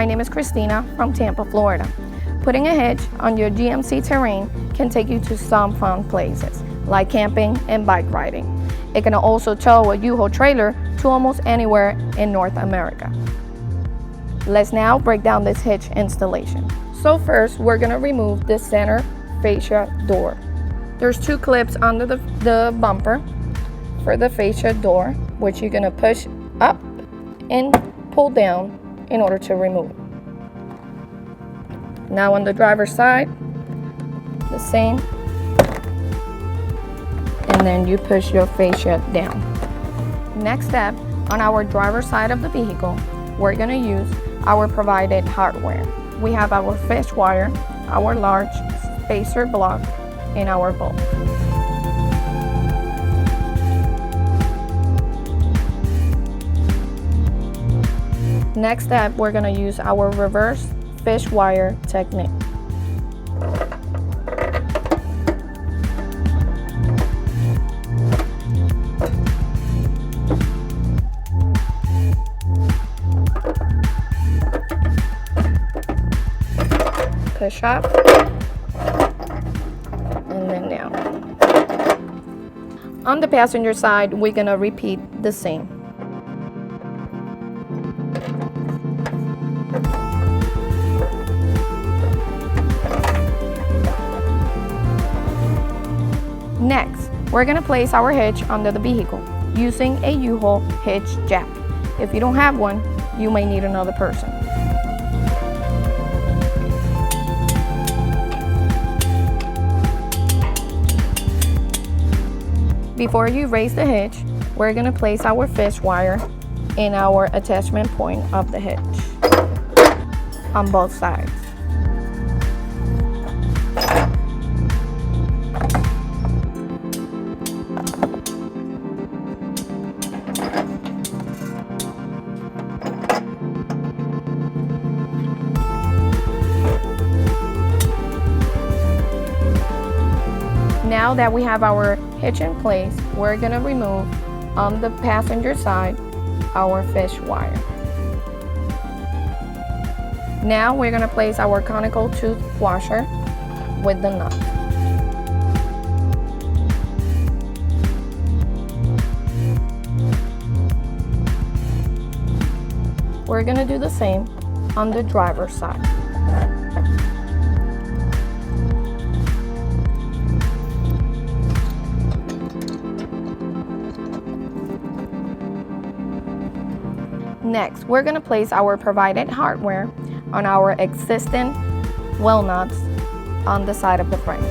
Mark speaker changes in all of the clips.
Speaker 1: My name is Christina from Tampa, Florida. Putting a hitch on your GMC Terrain can take you to some fun places, like camping and bike riding. It can also tow a U-Haul trailer to almost anywhere in North America. Let's now break down this hitch installation. So first, we're gonna remove the center fascia door. There's 2 clips under the bumper for the fascia door, which you're gonna push up and pull down in order to remove it. Now on the driver's side, the same, and then you push your fascia down. Next step, on our driver's side of the vehicle, we're gonna use our provided hardware. We have our fish wire, our large spacer block, and our bolt. Next step, we're gonna use our reverse fish wire technique. Push up and then down. On the passenger side, we're gonna repeat the same. Next, we're gonna place our hitch under the vehicle using a U-Haul hitch jack. If you don't have one, you may need another person. Before you raise the hitch, we're gonna place our fish wire in our attachment point of the hitch on both sides. Now that we have our hitch in place, we're gonna remove on the passenger side our fish wire. Now we're gonna place our conical tooth washer with the nut. We're gonna do the same on the driver's side. Next, we're going to place our provided hardware on our existing wheel nuts on the side of the frame.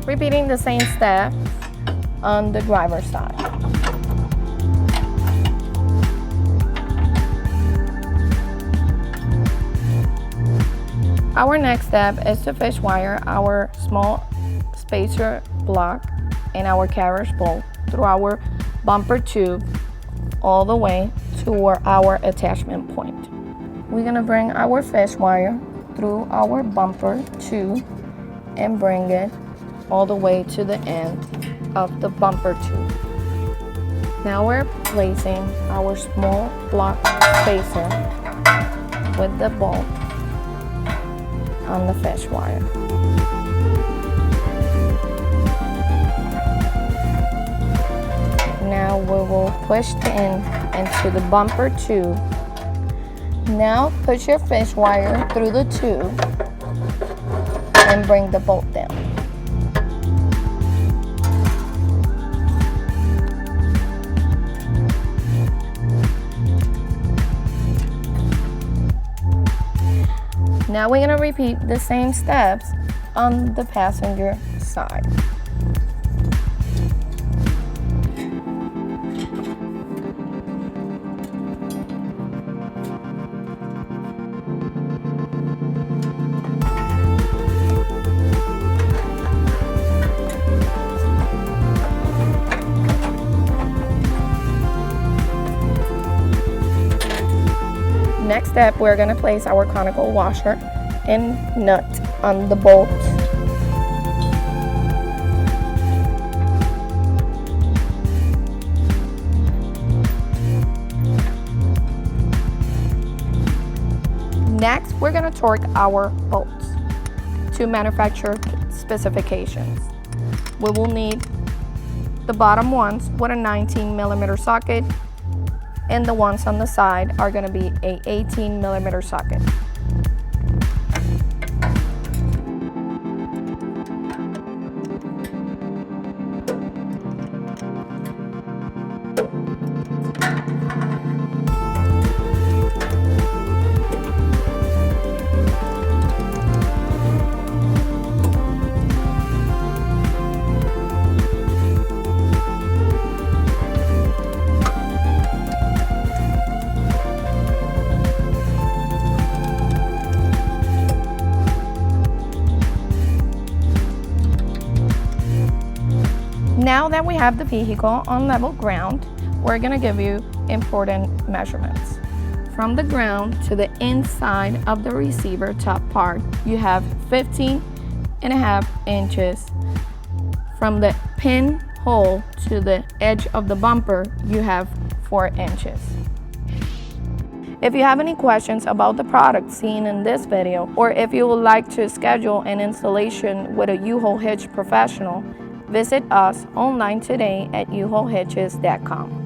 Speaker 1: Repeating the same step on the driver's side. Our next step is to fish wire our small spacer block and our carriage bolt through our bumper tube all the way to our attachment point. We're gonna bring our fish wire through our bumper tube and bring it all the way to the end of the bumper tube. Now we're placing our small block spacer with the bolt on the fish wire. Now we will push the end into the bumper tube. Now push your fish wire through the tube and bring the bolt down. Now we're going to repeat the same steps on the passenger side. Next step, we're going to place our conical washer and nut on the bolt. Next, we're going to torque our bolts to manufacturer specifications. We will need the bottom ones with a 19mm socket, and the ones on the side are going to be a 18mm socket. Now that we have the vehicle on level ground, we're going to give you important measurements. From the ground to the inside of the receiver top part, you have 15.5 inches. From the pinhole to the edge of the bumper, you have 4 inches. If you have any questions about the product seen in this video, or if you would like to schedule an installation with a U-Haul Hitch professional, visit us online today at uhaulhitches.com.